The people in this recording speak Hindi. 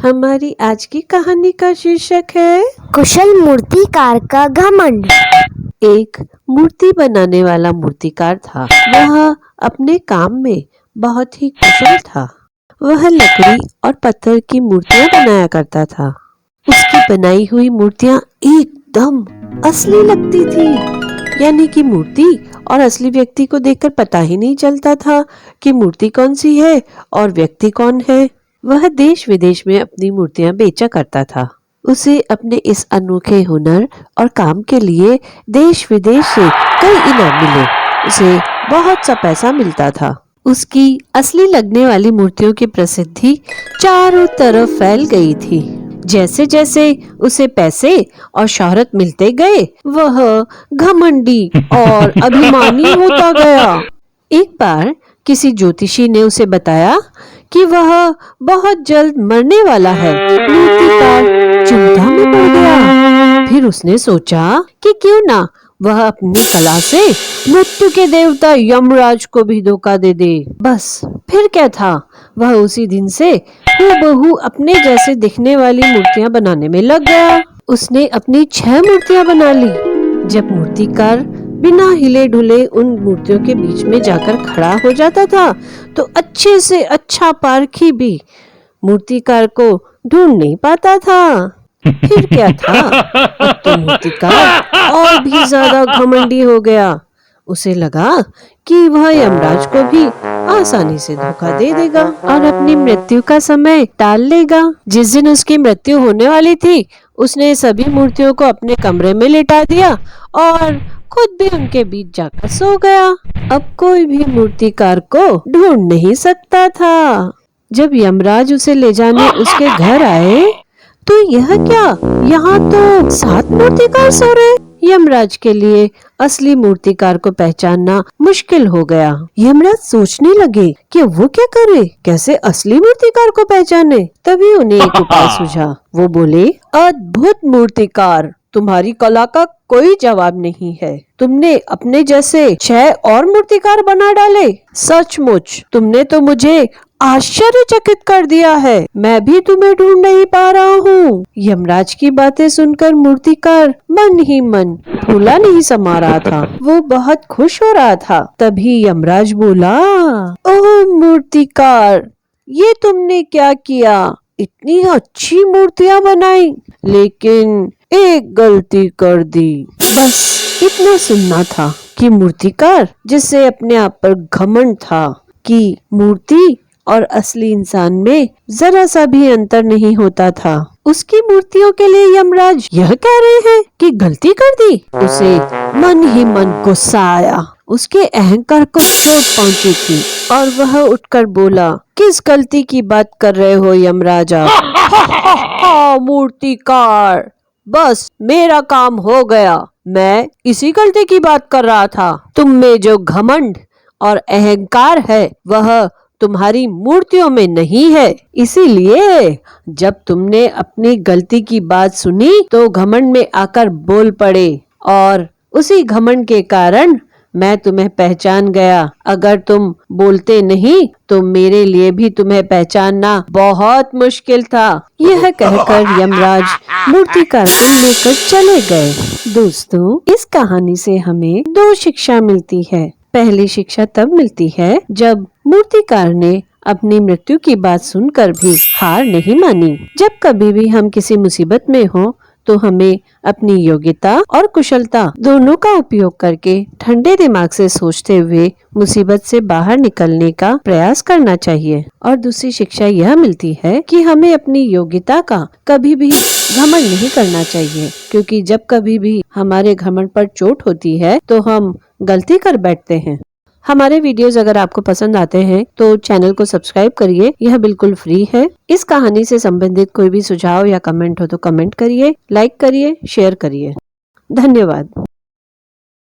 हमारी आज की कहानी का शीर्षक है कुशल मूर्तिकार का घमंड। एक मूर्ति बनाने वाला मूर्तिकार था। वह अपने काम में बहुत ही कुशल था। वह लकड़ी और पत्थर की मूर्तियां बनाया करता था। उसकी बनाई हुई मूर्तियां एकदम असली लगती थी, यानी कि मूर्ति और असली व्यक्ति को देखकर पता ही नहीं चलता था कि मूर्ति कौन सी है और व्यक्ति कौन है। वह देश विदेश में अपनी मूर्तियां बेचा करता था। उसे अपने इस अनोखे हुनर और काम के लिए देश विदेश से कई इनाम मिले। उसे बहुत सा पैसा मिलता था। उसकी असली लगने वाली मूर्तियों की प्रसिद्धि चारों तरफ फैल गई थी। जैसे जैसे उसे पैसे और शोहरत मिलते गए, वह घमंडी और अभिमानी होता गया। एक बार किसी ज्योतिषी ने उसे बताया कि वह बहुत जल्द मरने वाला है। मूर्तिकार चिंता में पड़ गया। फिर उसने सोचा कि क्यों ना वह अपनी कला से मृत्यु के देवता यमराज को भी धोखा दे दे। बस फिर क्या था, वह उसी दिन से हूबहू अपने जैसे दिखने वाली मूर्तियां बनाने में लग गया। उसने अपनी 6 मूर्तियां बना ली। जब मूर्तिकार बिना हिले ढुले उन मूर्तियों के बीच में जाकर खड़ा हो जाता था, तो अच्छे से अच्छा पारखी भी मूर्तिकार को ढूंढ नहीं पाता था। फिर क्या था, अब तो मूर्तिकार और भी ज्यादा घमंडी हो गया। उसे लगा कि वह यमराज को भी आसानी से धोखा दे देगा और अपनी मृत्यु का समय टाल लेगा। जिस दिन उसकी मृत्यु होने वाली थी, उसने सभी मूर्तियों को अपने कमरे में लिटा दिया और खुद भी उनके बीच जाकर सो गया। अब कोई भी मूर्तिकार को ढूंढ नहीं सकता था। जब यमराज उसे ले जाने उसके घर आए, तो यह क्या, यहाँ तो 7 मूर्तिकार सो रहे। यमराज के लिए असली मूर्तिकार को पहचानना मुश्किल हो गया। यमराज सोचने लगे कि वो क्या करे, कैसे असली मूर्तिकार को पहचाने। तभी उन्हें एक उपाय सूझा। वो बोले, अद्भुत मूर्तिकार, तुम्हारी कला का कोई जवाब नहीं है। तुमने अपने जैसे 6 और मूर्तिकार बना डाले। सचमुच तुमने तो मुझे आश्चर्यचकित कर दिया है। मैं भी तुम्हें ढूंढ नहीं पा रहा हूँ। यमराज की बातें सुनकर मूर्तिकार मन ही मन फूला नहीं समा रहा था। वो बहुत खुश हो रहा था। तभी यमराज बोला, ओह मूर्तिकार, ये तुमने क्या किया? इतनी अच्छी मूर्तियां बनाई, लेकिन एक गलती कर दी। बस इतना सुनना था कि मूर्तिकार, जिससे अपने आप पर घमंड था कि मूर्ति और असली इंसान में जरा सा भी अंतर नहीं होता था, उसकी मूर्तियों के लिए यमराज यह कह रहे हैं कि गलती कर दी। उसे मन ही मन गुस्सा आया। उसके अहंकार को चोट पहुंची थी और वह उठकर बोला, किस गलती की बात कर रहे हो यमराजा? मूर्तिकार, बस मेरा काम हो गया। मैं इसी गलती की बात कर रहा था। तुम में जो घमंड और अहंकार है, वह तुम्हारी मूर्तियों में नहीं है। इसीलिए जब तुमने अपनी गलती की बात सुनी, तो घमंड में आकर बोल पड़े और उसी घमंड के कारण मैं तुम्हें पहचान गया। अगर तुम बोलते नहीं, तो मेरे लिए भी तुम्हें पहचानना बहुत मुश्किल था। यह कहकर यमराज मूर्तिकार को लेकर चले गए। दोस्तों, इस कहानी से हमें 2 शिक्षा मिलती है। पहली शिक्षा तब मिलती है जब मूर्तिकार ने अपनी मृत्यु की बात सुनकर भी हार नहीं मानी। जब कभी भी हम किसी मुसीबत में हो, तो हमें अपनी योग्यता और कुशलता दोनों का उपयोग करके ठंडे दिमाग से सोचते हुए मुसीबत से बाहर निकलने का प्रयास करना चाहिए। और दूसरी शिक्षा यह मिलती है कि हमें अपनी योग्यता का कभी भी घमंड नहीं करना चाहिए, क्योंकि जब कभी भी हमारे घमंड पर चोट होती है, तो हम गलती कर बैठते हैं। हमारे वीडियोस अगर आपको पसंद आते हैं, तो चैनल को सब्सक्राइब करिए। यह बिल्कुल फ्री है। इस कहानी से संबंधित कोई भी सुझाव या कमेंट हो तो कमेंट करिए, लाइक करिए, शेयर करिए। धन्यवाद।